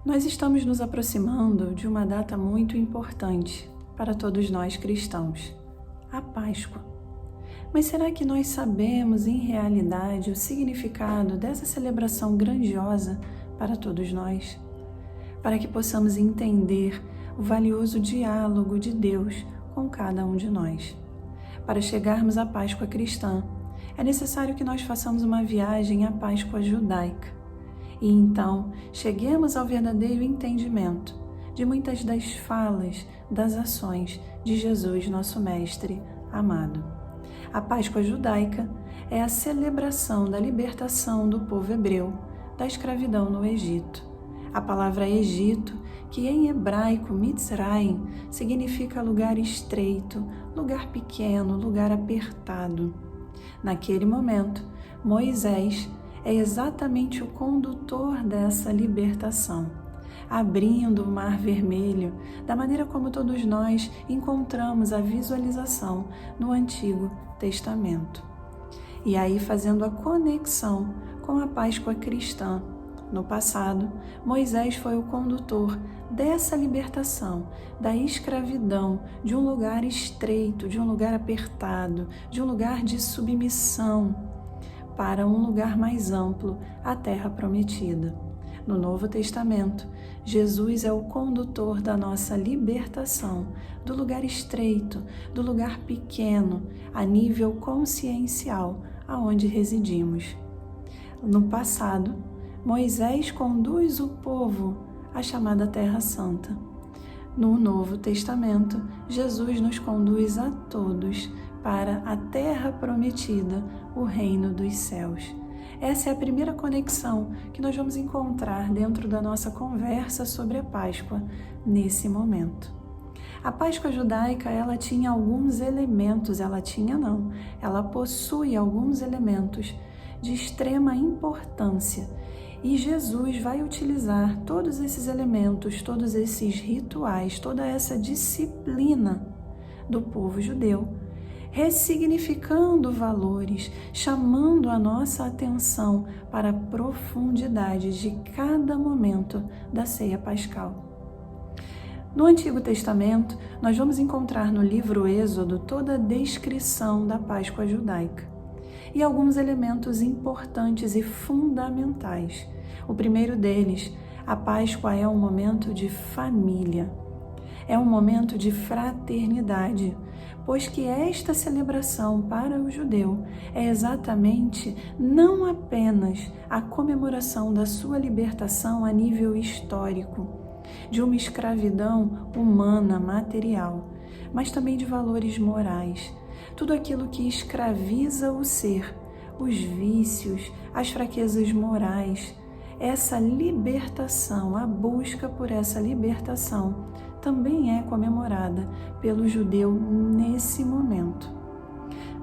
Nós estamos nos aproximando de uma data muito importante para todos nós cristãos, a Páscoa. Mas será que nós sabemos em realidade o significado dessa celebração grandiosa para todos nós? Para que possamos entender o valioso diálogo de Deus com cada um de nós. Para chegarmos à Páscoa cristã, é necessário que nós façamos uma viagem à Páscoa judaica. E então cheguemos ao verdadeiro entendimento de muitas das falas, das ações de Jesus, nosso Mestre amado. A Páscoa judaica é a celebração da libertação do povo hebreu da escravidão no Egito. A palavra Egito, que em hebraico Mitzrayim, significa lugar estreito, lugar pequeno, lugar apertado. Naquele momento, Moisés é exatamente o condutor dessa libertação, abrindo o Mar Vermelho, da maneira como todos nós encontramos a visualização no Antigo Testamento. E aí fazendo a conexão com a Páscoa cristã. No passado, Moisés foi o condutor dessa libertação, da escravidão, de um lugar estreito, de um lugar apertado, de um lugar de submissão, para um lugar mais amplo, a Terra Prometida. No Novo Testamento, Jesus é o condutor da nossa libertação, do lugar estreito, do lugar pequeno, a nível consciencial, aonde residimos. No passado, Moisés conduz o povo à chamada Terra Santa. No Novo Testamento, Jesus nos conduz a todos para a Terra Prometida, o Reino dos Céus. Essa é a primeira conexão que nós vamos encontrar dentro da nossa conversa sobre a Páscoa nesse momento. A Páscoa judaica, ela tinha alguns elementos, ela possui alguns elementos de extrema importância. E Jesus vai utilizar todos esses elementos, todos esses rituais, toda essa disciplina do povo judeu, ressignificando valores, chamando a nossa atenção para a profundidade de cada momento da ceia pascal. No Antigo Testamento, nós vamos encontrar no livro Êxodo toda a descrição da Páscoa judaica e alguns elementos importantes e fundamentais. O primeiro deles, a Páscoa é um momento de família, é um momento de fraternidade, pois que esta celebração para o judeu é exatamente não apenas a comemoração da sua libertação a nível histórico, de uma escravidão humana, material, mas também de valores morais, tudo aquilo que escraviza o ser, os vícios, as fraquezas morais. Essa libertação, a busca por essa libertação, também é comemorada pelo judeu nesse momento.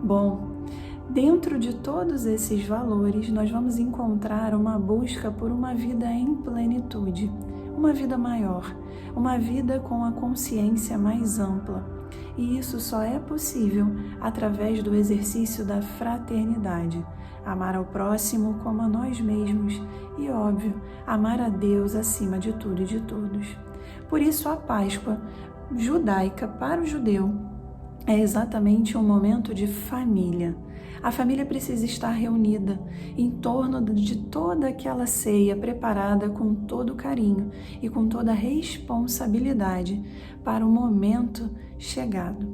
Bom, dentro de todos esses valores, nós vamos encontrar uma busca por uma vida em plenitude, uma vida maior, uma vida com a consciência mais ampla. E isso só é possível através do exercício da fraternidade. Amar ao próximo como a nós mesmos e, óbvio, amar a Deus acima de tudo e de todos. Por isso, a Páscoa judaica para o judeu é exatamente um momento de família. A família precisa estar reunida em torno de toda aquela ceia preparada com todo carinho e com toda a responsabilidade para o momento chegado.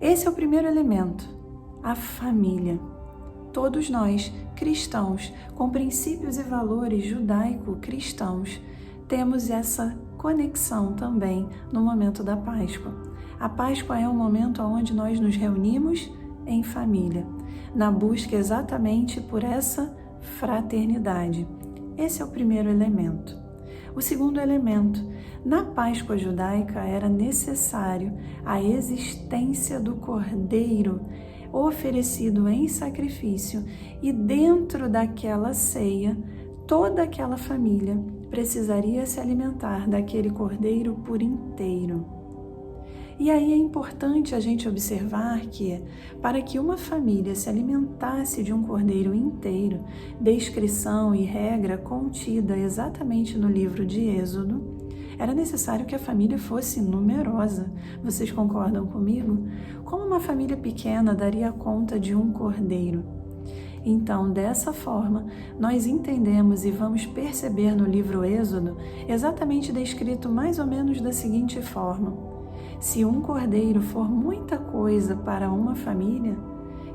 Esse é o primeiro elemento, a família. Todos nós, cristãos, com princípios e valores judaico-cristãos, temos essa conexão também no momento da Páscoa. A Páscoa é um momento onde nós nos reunimos em família, na busca exatamente por essa fraternidade. Esse é o primeiro elemento. O segundo elemento, na Páscoa judaica era necessário a existência do cordeiro oferecido em sacrifício e dentro daquela ceia, toda aquela família precisaria se alimentar daquele cordeiro por inteiro. E aí é importante a gente observar que, para que uma família se alimentasse de um cordeiro inteiro, descrição e regra contida exatamente no livro de Êxodo, era necessário que a família fosse numerosa. Vocês concordam comigo? Como uma família pequena daria conta de um cordeiro? Então, dessa forma, nós entendemos e vamos perceber no livro Êxodo exatamente descrito mais ou menos da seguinte forma: se um cordeiro for muita coisa para uma família,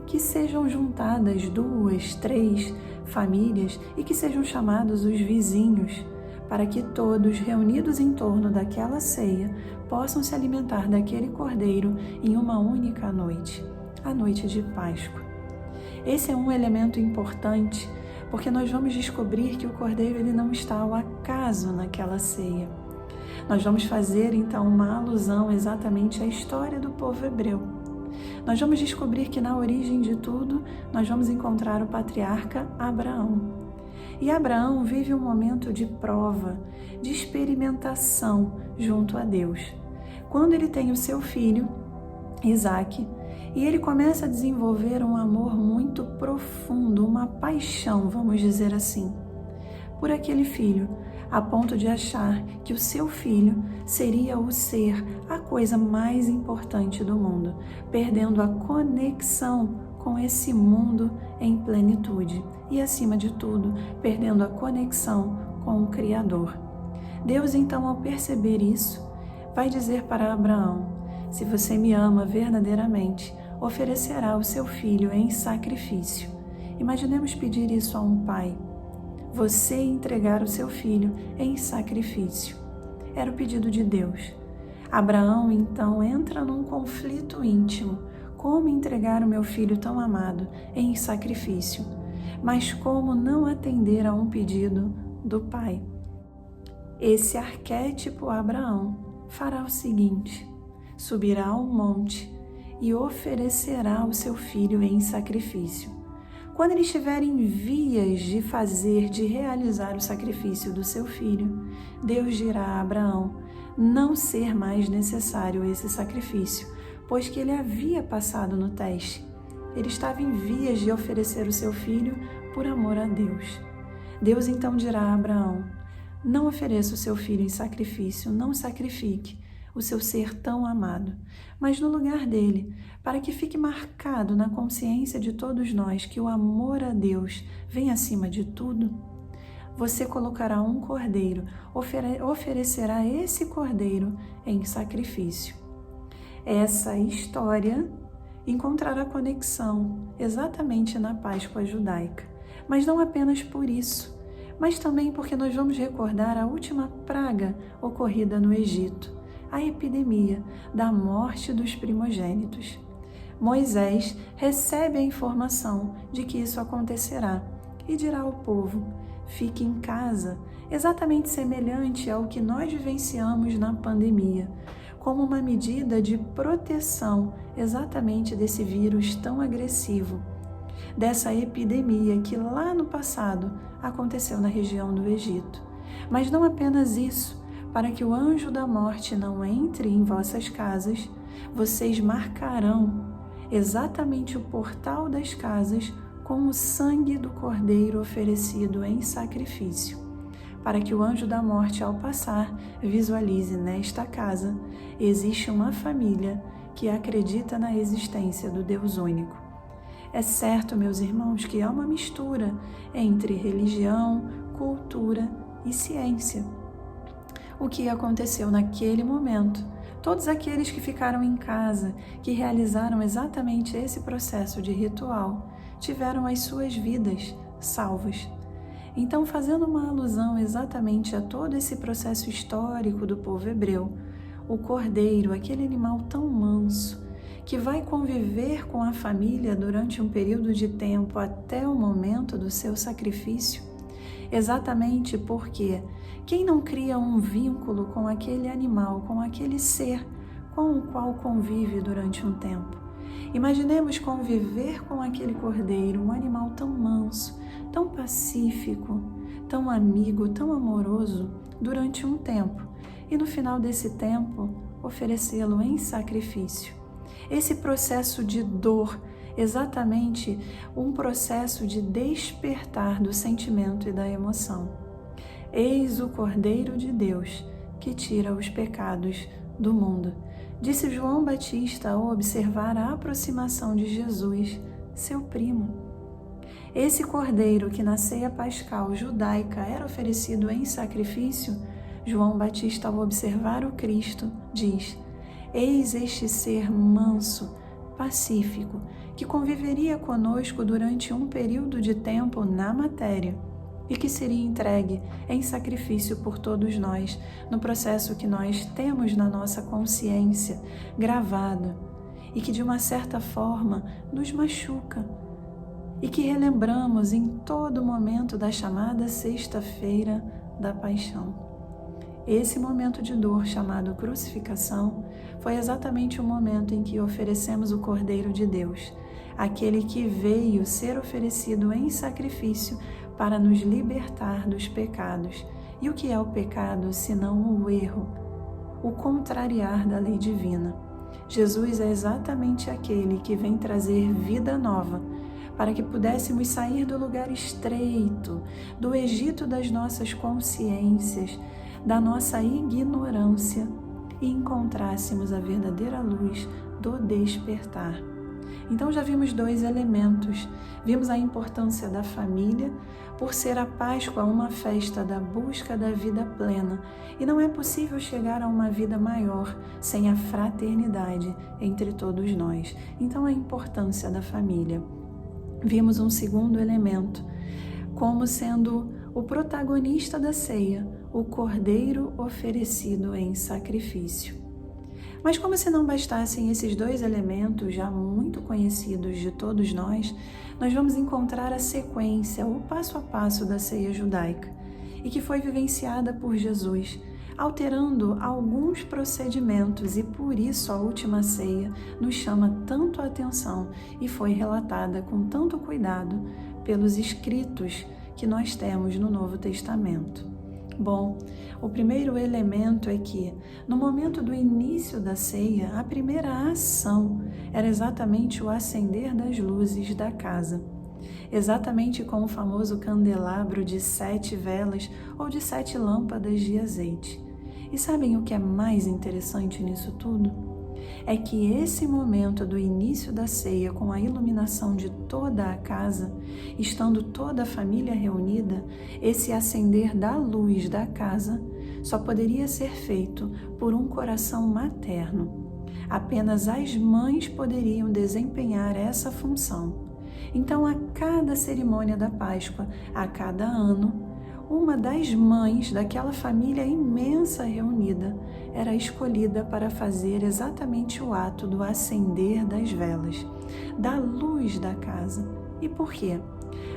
que sejam juntadas 2, 3 famílias e que sejam chamados os vizinhos, para que todos, reunidos em torno daquela ceia, possam se alimentar daquele cordeiro em uma única noite, a noite de Páscoa. Esse é um elemento importante, porque nós vamos descobrir que o cordeiro ele não está ao acaso naquela ceia. Nós vamos fazer então uma alusão exatamente à história do povo hebreu. Nós vamos descobrir que na origem de tudo, nós vamos encontrar o patriarca Abraão. E Abraão vive um momento de prova, de experimentação junto a Deus. Quando ele tem o seu filho, Isaque, e ele começa a desenvolver um amor muito profundo, uma paixão, vamos dizer assim, por aquele filho, a ponto de achar que o seu filho seria o ser, a coisa mais importante do mundo, perdendo a conexão com esse mundo em plenitude e, acima de tudo, perdendo a conexão com o Criador. Deus, então, ao perceber isso, vai dizer para Abraão: se você me ama verdadeiramente, oferecerá o seu filho em sacrifício. Imaginemos pedir isso a um pai. Você entregar o seu filho em sacrifício. Era o pedido de Deus. Abraão, então, entra num conflito íntimo. Como entregar o meu filho tão amado em sacrifício? Mas como não atender a um pedido do pai? Esse arquétipo Abraão fará o seguinte: subirá ao monte e oferecerá o seu filho em sacrifício. Quando ele estiver em vias de realizar o sacrifício do seu filho, Deus dirá a Abraão não ser mais necessário esse sacrifício, pois que ele havia passado no teste. Ele estava em vias de oferecer o seu filho por amor a Deus. Deus então dirá a Abraão: não ofereça o seu filho em sacrifício, não sacrifique o seu ser tão amado, mas no lugar dele, para que fique marcado na consciência de todos nós que o amor a Deus vem acima de tudo, você colocará um cordeiro, oferecerá esse cordeiro em sacrifício. Essa história encontrará conexão exatamente na Páscoa judaica, mas não apenas por isso, mas também porque nós vamos recordar a última praga ocorrida no Egito, a epidemia da morte dos primogênitos. Moisés recebe a informação de que isso acontecerá e dirá ao povo: fique em casa, exatamente semelhante ao que nós vivenciamos na pandemia, como uma medida de proteção exatamente desse vírus tão agressivo, dessa epidemia que lá no passado aconteceu na região do Egito. Mas não apenas isso, para que o anjo da morte não entre em vossas casas, vocês marcarão exatamente o portal das casas com o sangue do cordeiro oferecido em sacrifício, para que o anjo da morte, ao passar, visualize nesta casa existe uma família que acredita na existência do Deus único. É certo, meus irmãos, que há uma mistura entre religião, cultura e ciência. O que aconteceu naquele momento? Todos aqueles que ficaram em casa, que realizaram exatamente esse processo de ritual, tiveram as suas vidas salvas. Então, fazendo uma alusão exatamente a todo esse processo histórico do povo hebreu, o cordeiro, aquele animal tão manso, que vai conviver com a família durante um período de tempo até o momento do seu sacrifício, exatamente porque quem não cria um vínculo com aquele animal, com aquele ser com o qual convive durante um tempo? Imaginemos conviver com aquele cordeiro, um animal tão manso, tão pacífico, tão amigo, tão amoroso, durante um tempo. E no final desse tempo, oferecê-lo em sacrifício. Esse processo de dor, exatamente um processo de despertar do sentimento e da emoção. Eis o Cordeiro de Deus que tira os pecados do mundo, disse João Batista ao observar a aproximação de Jesus, seu primo. Esse cordeiro que na ceia pascal judaica era oferecido em sacrifício, João Batista, ao observar o Cristo, diz: eis este ser manso, pacífico, que conviveria conosco durante um período de tempo na matéria e que seria entregue em sacrifício por todos nós, no processo que nós temos na nossa consciência gravado e que de uma certa forma nos machuca e que relembramos em todo momento da chamada Sexta-feira da Paixão. Esse momento de dor, chamado crucificação, foi exatamente o momento em que oferecemos o Cordeiro de Deus, aquele que veio ser oferecido em sacrifício para nos libertar dos pecados. E o que é o pecado, senão o erro, o contrariar da lei divina? Jesus é exatamente aquele que vem trazer vida nova, para que pudéssemos sair do lugar estreito, do Egito das nossas consciências, da nossa ignorância e encontrássemos a verdadeira luz do despertar. Então já vimos dois elementos. Vimos a importância da família, por ser a Páscoa uma festa da busca da vida plena. E não é possível chegar a uma vida maior sem a fraternidade entre todos nós. Então a importância da família. Vimos um segundo elemento, como sendo o protagonista da ceia, o cordeiro oferecido em sacrifício. Mas como se não bastassem esses dois elementos já muito conhecidos de todos nós vamos encontrar a sequência, o passo a passo da ceia judaica, e que foi vivenciada por Jesus, alterando alguns procedimentos, e por isso a última ceia nos chama tanto a atenção e foi relatada com tanto cuidado pelos escritos que nós temos no Novo Testamento. Bom, o primeiro elemento é que, no momento do início da ceia, a primeira ação era exatamente o acender das luzes da casa. Exatamente com o famoso candelabro de 7 velas ou de 7 lâmpadas de azeite. E sabem o que é mais interessante nisso tudo? É que esse momento do início da ceia, com a iluminação de toda a casa, estando toda a família reunida, esse acender da luz da casa só poderia ser feito por um coração materno. Apenas as mães poderiam desempenhar essa função. Então, a cada cerimônia da Páscoa, a cada ano, uma das mães daquela família imensa reunida era escolhida para fazer exatamente o ato do acender das velas, da luz da casa. E por quê?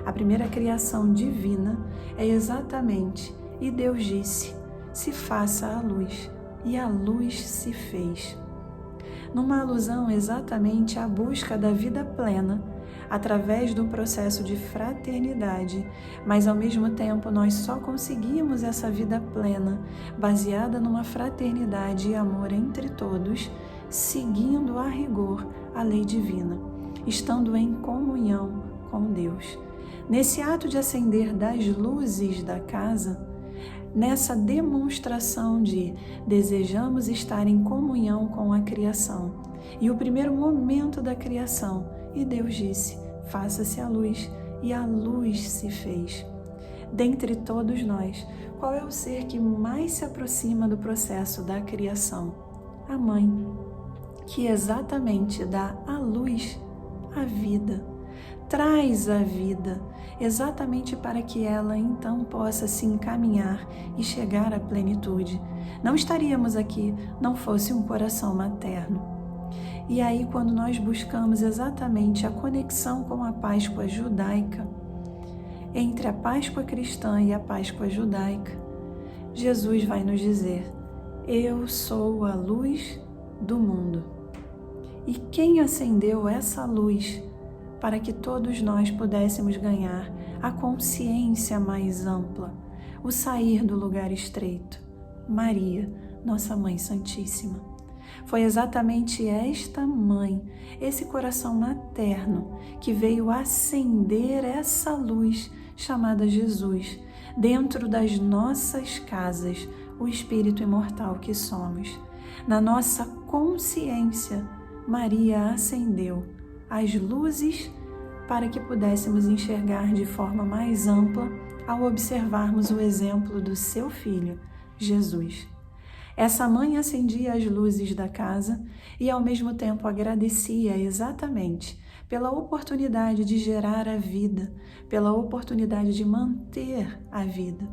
A primeira criação divina é exatamente, e Deus disse, se faça a luz, e a luz se fez. Numa alusão exatamente à busca da vida plena, através do processo de fraternidade, mas ao mesmo tempo nós só conseguimos essa vida plena, baseada numa fraternidade e amor entre todos, seguindo a rigor a lei divina, estando em comunhão com Deus. Nesse ato de acender das luzes da casa, nessa demonstração de desejamos estar em comunhão com a criação, e o primeiro momento da criação, e Deus disse, faça-se a luz, e a luz se fez. Dentre todos nós, qual é o ser que mais se aproxima do processo da criação? A mãe, que exatamente dá à luz a vida, traz a vida, exatamente para que ela então possa se encaminhar e chegar à plenitude. Não estaríamos aqui, não fosse um coração materno. E aí, quando nós buscamos exatamente a conexão com a Páscoa judaica, entre a Páscoa cristã e a Páscoa judaica, Jesus vai nos dizer, eu sou a luz do mundo. E quem acendeu essa luz para que todos nós pudéssemos ganhar a consciência mais ampla, o sair do lugar estreito? Maria, nossa Mãe Santíssima. Foi exatamente esta mãe, esse coração materno, que veio acender essa luz chamada Jesus, dentro das nossas casas, o Espírito imortal que somos. Na nossa consciência, Maria acendeu as luzes para que pudéssemos enxergar de forma mais ampla ao observarmos o exemplo do seu filho, Jesus. Essa mãe acendia as luzes da casa e ao mesmo tempo agradecia exatamente pela oportunidade de gerar a vida, pela oportunidade de manter a vida.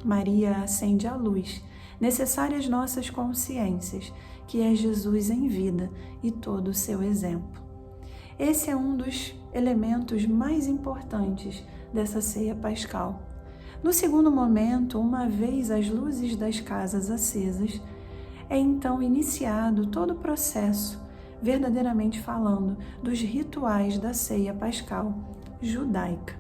Maria acende a luz necessária às nossas consciências, que é Jesus em vida e todo o seu exemplo. Esse é um dos elementos mais importantes dessa ceia pascal. No segundo momento, uma vez as luzes das casas acesas, é então iniciado todo o processo, verdadeiramente falando, dos rituais da ceia pascal judaica.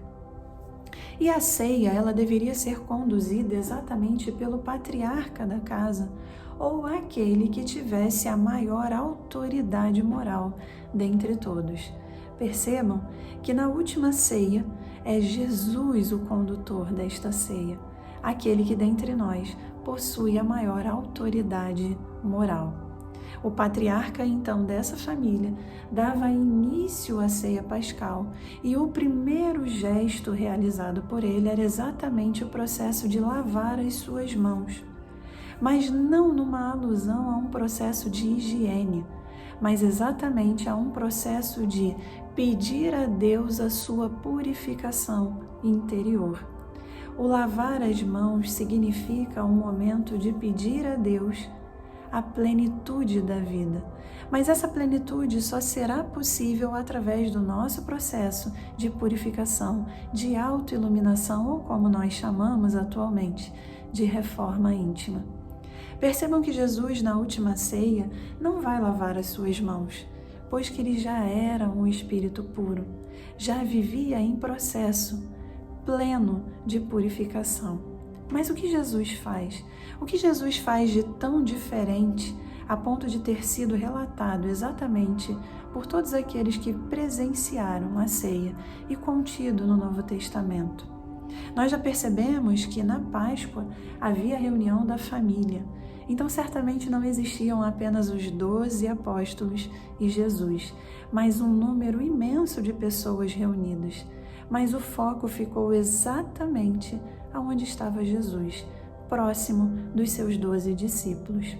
E a ceia, ela deveria ser conduzida exatamente pelo patriarca da casa, ou aquele que tivesse a maior autoridade moral dentre todos. Percebam que na última ceia é Jesus o condutor desta ceia, aquele que dentre nós possui a maior autoridade moral. O patriarca, então, dessa família, dava início à ceia pascal e o primeiro gesto realizado por ele era exatamente o processo de lavar as suas mãos. Mas não numa alusão a um processo de higiene, mas exatamente a um processo de pedir a Deus a sua purificação interior. O lavar as mãos significa um momento de pedir a Deus a plenitude da vida. Mas essa plenitude só será possível através do nosso processo de purificação, de autoiluminação, ou como nós chamamos atualmente, de reforma íntima. Percebam que Jesus, na última ceia, não vai lavar as suas mãos, pois que ele já era um espírito puro, já vivia em processo pleno de purificação. Mas o que Jesus faz? O que Jesus faz de tão diferente a ponto de ter sido relatado exatamente por todos aqueles que presenciaram a ceia e contido no Novo Testamento? Nós já percebemos que na Páscoa havia a reunião da família, então certamente não existiam apenas os 12 apóstolos e Jesus, mas um número imenso de pessoas reunidas. Mas o foco ficou exatamente aonde estava Jesus, próximo dos seus 12 discípulos.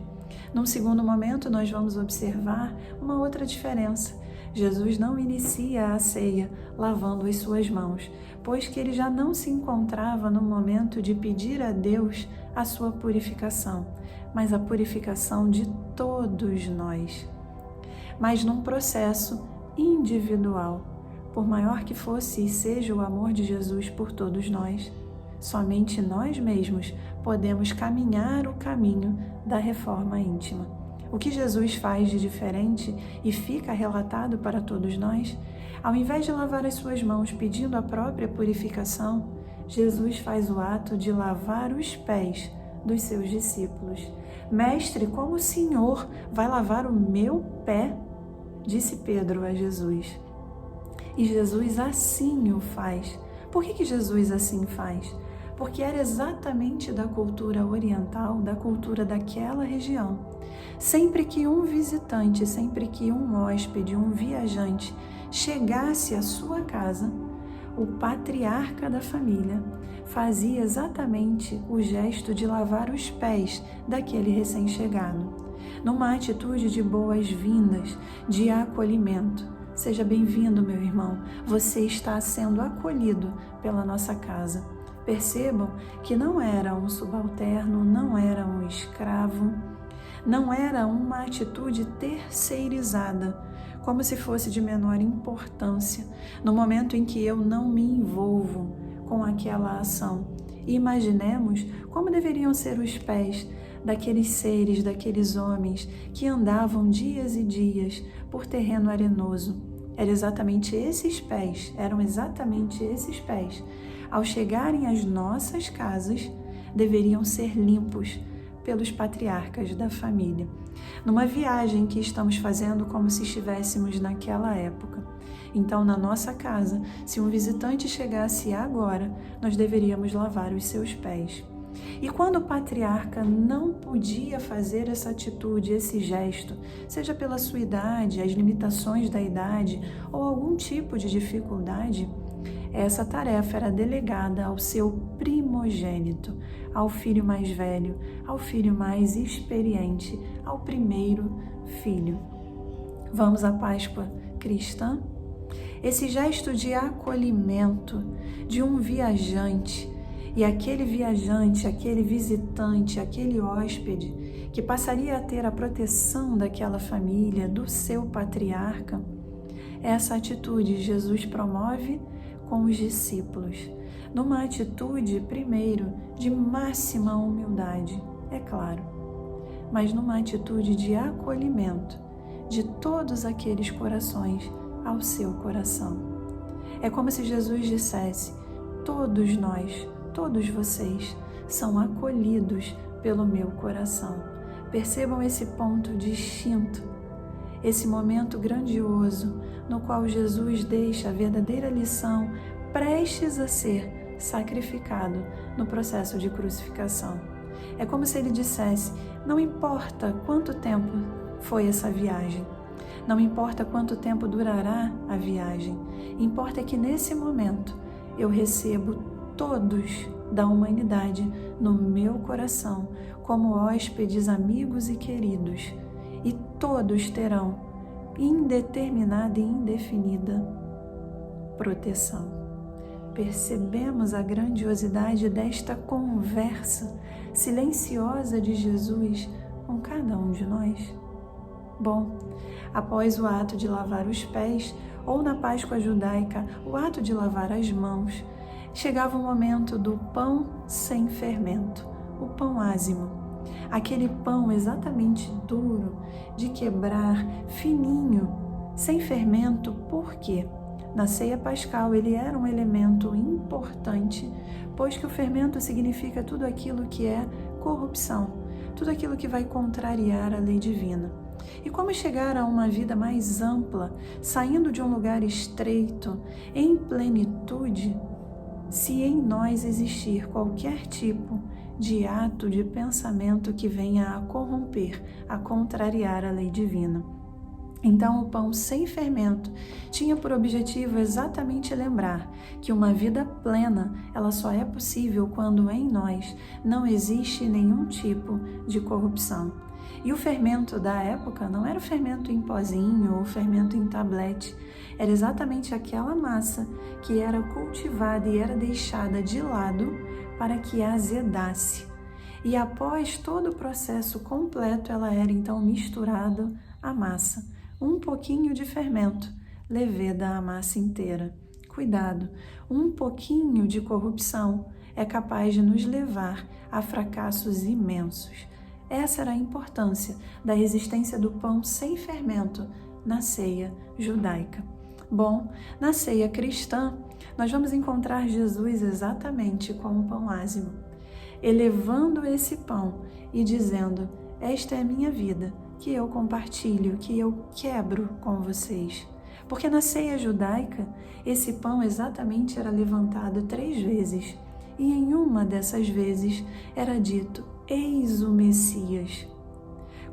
Num segundo momento, nós vamos observar uma outra diferença. Jesus não inicia a ceia lavando as suas mãos, pois que ele já não se encontrava no momento de pedir a Deus a sua purificação, mas a purificação de todos nós. Mas num processo individual, por maior que fosse e seja o amor de Jesus por todos nós, somente nós mesmos podemos caminhar o caminho da reforma íntima. O que Jesus faz de diferente e fica relatado para todos nós, ao invés de lavar as suas mãos pedindo a própria purificação, Jesus faz o ato de lavar os pés dos seus discípulos. Mestre, como o Senhor vai lavar o meu pé? Disse Pedro a Jesus. E Jesus assim o faz. Por que Jesus assim faz? Porque era exatamente da cultura oriental, da cultura daquela região. Sempre que um visitante, sempre que um hóspede, um viajante chegasse à sua casa, o patriarca da família fazia exatamente o gesto de lavar os pés daquele recém-chegado, numa atitude de boas-vindas, de acolhimento. Seja bem-vindo, meu irmão, você está sendo acolhido pela nossa casa. Percebam que não era um subalterno, não era um escravo, não era uma atitude terceirizada, como se fosse de menor importância, no momento em que eu não me envolvo com aquela ação. E imaginemos como deveriam ser os pés daqueles seres, daqueles homens que andavam dias e dias por terreno arenoso. Eram exatamente esses pés, ao chegarem às nossas casas, deveriam ser limpos pelos patriarcas da família, numa viagem que estamos fazendo como se estivéssemos naquela época. Então, na nossa casa, se um visitante chegasse agora, nós deveríamos lavar os seus pés. E quando o patriarca não podia fazer essa atitude, esse gesto, seja pela sua idade, as limitações da idade ou algum tipo de dificuldade, essa tarefa era delegada ao seu primogênito, ao filho mais velho, ao filho mais experiente, ao primeiro filho. Vamos à Páscoa cristã? Esse gesto de acolhimento de um viajante, e aquele viajante, aquele visitante, aquele hóspede que passaria a ter a proteção daquela família, do seu patriarca, essa atitude Jesus promove com os discípulos, numa atitude, primeiro, de máxima humildade, é claro, mas numa atitude de acolhimento de todos aqueles corações ao seu coração. É como se Jesus dissesse: todos nós, todos vocês são acolhidos pelo meu coração. Percebam esse ponto distinto, esse momento grandioso no qual Jesus deixa a verdadeira lição prestes a ser sacrificado no processo de crucificação. É como se ele dissesse: não importa quanto tempo foi essa viagem, não importa quanto tempo durará a viagem, importa que nesse momento eu recebo todos da humanidade no meu coração como hóspedes, amigos e queridos, e todos terão indeterminada e indefinida proteção. Percebemos a grandiosidade desta conversa silenciosa de Jesus com cada um de nós? Bom, após o ato de lavar os pés, ou na Páscoa judaica, o ato de lavar as mãos, chegava o momento do pão sem fermento, o pão ázimo. Aquele pão exatamente duro, de quebrar, fininho, sem fermento. Por quê? Na ceia pascal ele era um elemento importante, pois que o fermento significa tudo aquilo que é corrupção, tudo aquilo que vai contrariar a lei divina. E como chegar a uma vida mais ampla, saindo de um lugar estreito, em plenitude, se em nós existir qualquer tipo de ato de pensamento que venha a corromper, a contrariar a lei divina? Então, o pão sem fermento tinha por objetivo exatamente lembrar que uma vida plena, ela só é possível quando em nós não existe nenhum tipo de corrupção. E o fermento da época não era o fermento em pozinho ou o fermento em tablete, era exatamente aquela massa que era cultivada e era deixada de lado para que azedasse. E após todo o processo completo, ela era então misturada à massa. Um pouquinho de fermento leveda a massa inteira. Cuidado, um pouquinho de corrupção é capaz de nos levar a fracassos imensos. Essa era a importância da existência do pão sem fermento na ceia judaica. Bom, na ceia cristã, nós vamos encontrar Jesus exatamente como o pão ázimo, elevando esse pão e dizendo: esta é a minha vida, que eu compartilho, que eu quebro com vocês. Porque na ceia judaica, esse pão exatamente era levantado 3 vezes, e em uma dessas vezes era dito: eis o Messias.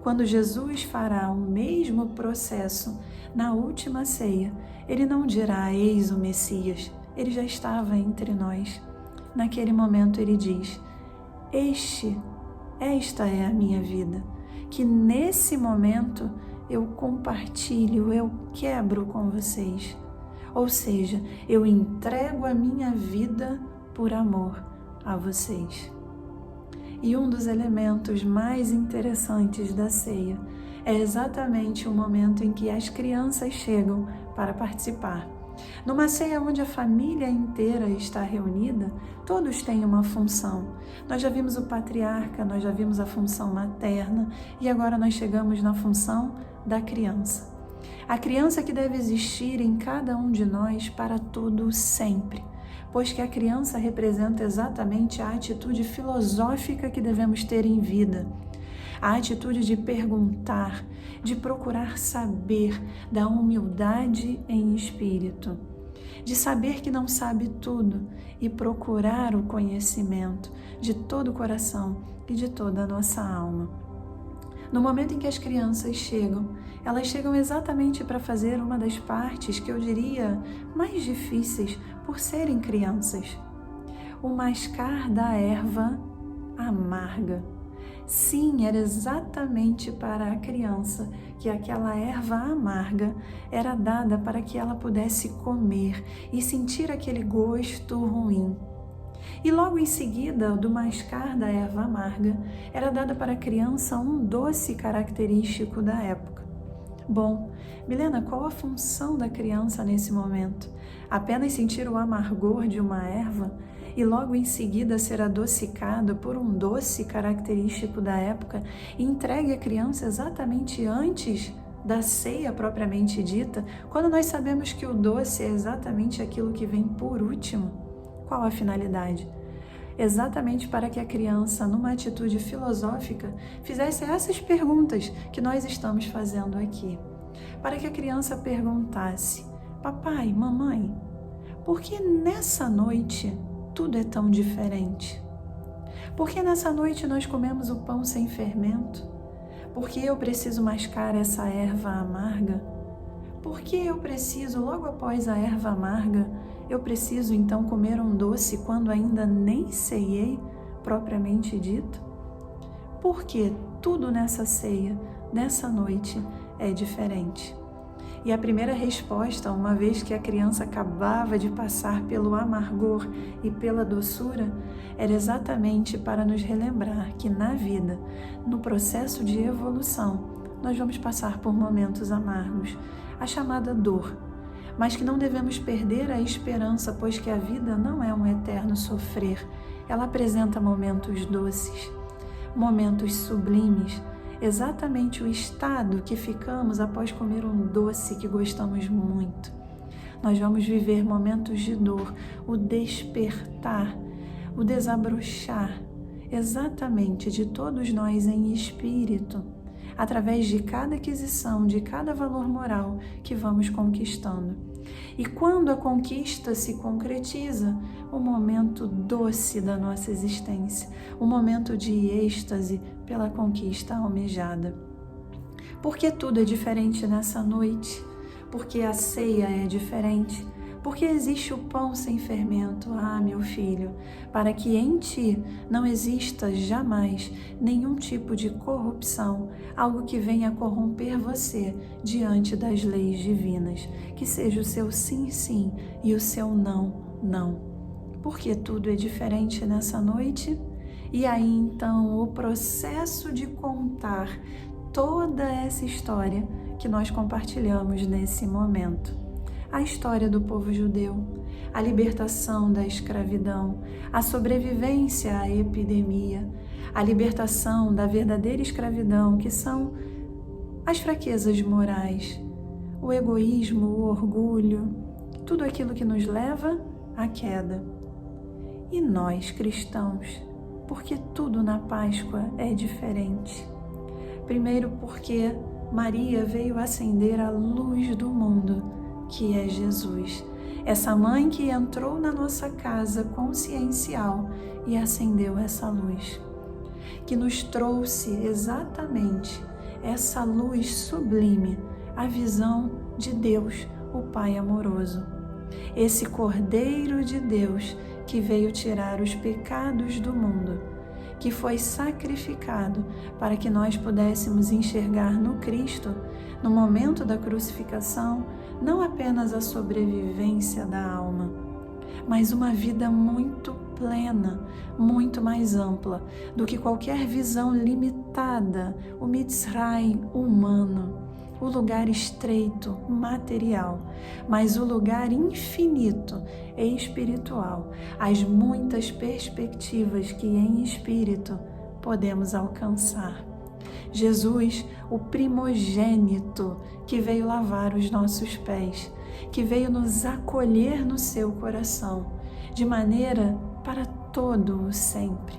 Quando Jesus fará o mesmo processo na última ceia, ele não dirá: eis o Messias, ele já estava entre nós. Naquele momento ele diz: esta é a minha vida, que nesse momento eu compartilho, eu quebro com vocês. Ou seja, eu entrego a minha vida por amor a vocês. E um dos elementos mais interessantes da ceia é exatamente o momento em que as crianças chegam para participar. Numa ceia onde a família inteira está reunida, todos têm uma função. Nós já vimos o patriarca, nós já vimos a função materna e agora nós chegamos na função da criança. A criança que deve existir em cada um de nós para todo sempre. pois que a criança representa exatamente a atitude filosófica que devemos ter em vida. A atitude de perguntar, de procurar saber, da humildade em espírito, de saber que não sabe tudo e procurar o conhecimento de todo o coração e de toda a nossa alma. No momento em que as crianças chegam, elas chegam exatamente para fazer uma das partes que eu diria mais difíceis por serem crianças: o mascar da erva amarga. Sim, era exatamente para a criança que aquela erva amarga era dada para que ela pudesse comer e sentir aquele gosto ruim. E logo em seguida, do mascar da erva amarga, era dada para a criança um doce característico da época. Bom, Milena, qual a função da criança nesse momento? Apenas sentir o amargor de uma erva e logo em seguida ser adocicado por um doce característico da época e entregue à criança exatamente antes da ceia propriamente dita, quando nós sabemos que o doce é exatamente aquilo que vem por último? Qual a finalidade? Exatamente para que a criança, numa atitude filosófica, fizesse essas perguntas que nós estamos fazendo aqui. Para que a criança perguntasse: papai, mamãe, por que nessa noite tudo é tão diferente? Por que nessa noite nós comemos o pão sem fermento? Por que eu preciso mascar essa erva amarga? Por que eu preciso, logo após a erva amarga, eu preciso então comer um doce quando ainda nem ceiei, propriamente dito? Porque tudo nessa ceia, nessa noite, é diferente. E a primeira resposta, uma vez que a criança acabava de passar pelo amargor e pela doçura, era exatamente para nos relembrar que na vida, no processo de evolução, nós vamos passar por momentos amargos, a chamada dor, mas que não devemos perder a esperança, pois que a vida não é um eterno sofrer, ela apresenta momentos doces, momentos sublimes, exatamente o estado que ficamos após comer um doce que gostamos muito. Nós vamos viver momentos de dor, o despertar, o desabrochar, exatamente de todos nós em espírito, através de cada aquisição, de cada valor moral que vamos conquistando. E quando a conquista se concretiza, o momento doce da nossa existência, o momento de êxtase pela conquista almejada. Porque tudo é diferente nessa noite? Porque a ceia é diferente? Porque existe o pão sem fermento, meu filho, para que em ti não exista jamais nenhum tipo de corrupção, algo que venha corromper você diante das leis divinas, que seja o seu sim, sim e o seu não, não. Porque tudo é diferente nessa noite? E aí então o processo de contar toda essa história que nós compartilhamos nesse momento. A história do povo judeu, a libertação da escravidão, a sobrevivência à epidemia, a libertação da verdadeira escravidão, que são as fraquezas morais, o egoísmo, o orgulho, tudo aquilo que nos leva à queda. E nós, cristãos, porque tudo na Páscoa é diferente. Primeiro porque Maria veio acender a luz do mundo, que é Jesus, essa mãe que entrou na nossa casa consciencial e acendeu essa luz, que nos trouxe exatamente essa luz sublime, a visão de Deus, o Pai amoroso, esse Cordeiro de Deus que veio tirar os pecados do mundo, que foi sacrificado para que nós pudéssemos enxergar no Cristo, no momento da crucificação, não apenas a sobrevivência da alma, mas uma vida muito plena, muito mais ampla do que qualquer visão limitada, o Mitzray humano, o lugar estreito, material, mas o lugar infinito e espiritual, as muitas perspectivas que em espírito podemos alcançar. Jesus, o primogênito que veio lavar os nossos pés, que veio nos acolher no seu coração, de maneira para todo o sempre.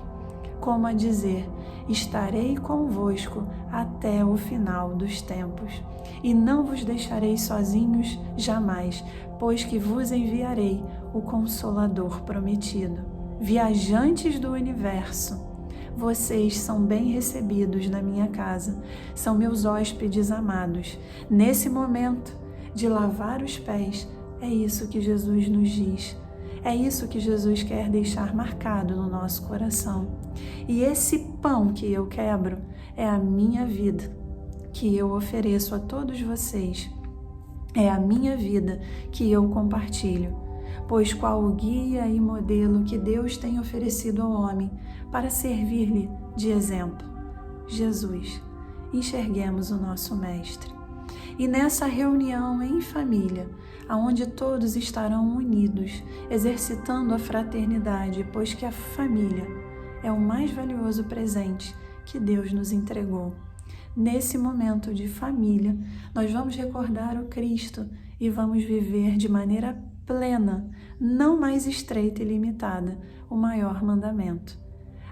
Como a dizer, estarei convosco até o final dos tempos, e não vos deixarei sozinhos jamais, pois que vos enviarei o Consolador prometido. Viajantes do universo, vocês são bem recebidos na minha casa, são meus hóspedes amados. Nesse momento de lavar os pés, é isso que Jesus nos diz. É isso que Jesus quer deixar marcado no nosso coração. E esse pão que eu quebro é a minha vida, que eu ofereço a todos vocês. É a minha vida que eu compartilho. Pois qual o guia e modelo que Deus tem oferecido ao homem para servir-lhe de exemplo? Jesus. Enxerguemos o nosso Mestre. E nessa reunião em família, aonde todos estarão unidos, exercitando a fraternidade, pois que a família é o mais valioso presente que Deus nos entregou. Nesse momento de família, nós vamos recordar o Cristo e vamos viver de maneira plena, não mais estreita e limitada, o maior mandamento.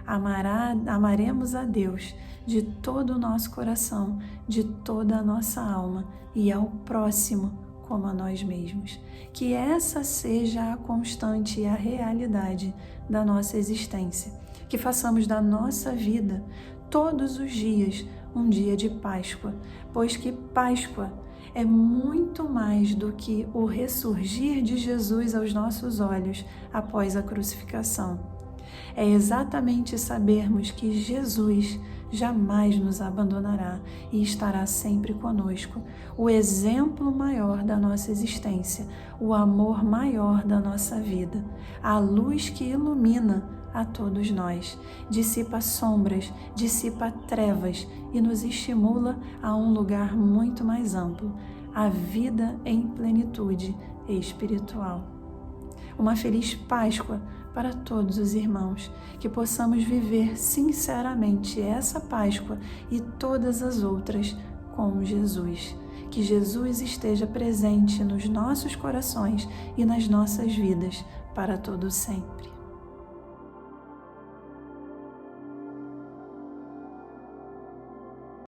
Amaremos a Deus de todo o nosso coração, de toda a nossa alma e ao próximo como a nós mesmos. Que essa seja a constante e a realidade da nossa existência. Que façamos da nossa vida todos os dias um dia de Páscoa, pois que Páscoa é muito mais do que o ressurgir de Jesus aos nossos olhos após a crucificação. É exatamente sabermos que Jesus jamais nos abandonará e estará sempre conosco, o exemplo maior da nossa existência, o amor maior da nossa vida, a luz que ilumina a todos nós, dissipa sombras, dissipa trevas e nos estimula a um lugar muito mais amplo, a vida em plenitude espiritual. Uma feliz Páscoa para todos os irmãos, que possamos viver sinceramente essa Páscoa e todas as outras com Jesus. Que Jesus esteja presente nos nossos corações e nas nossas vidas para todo sempre.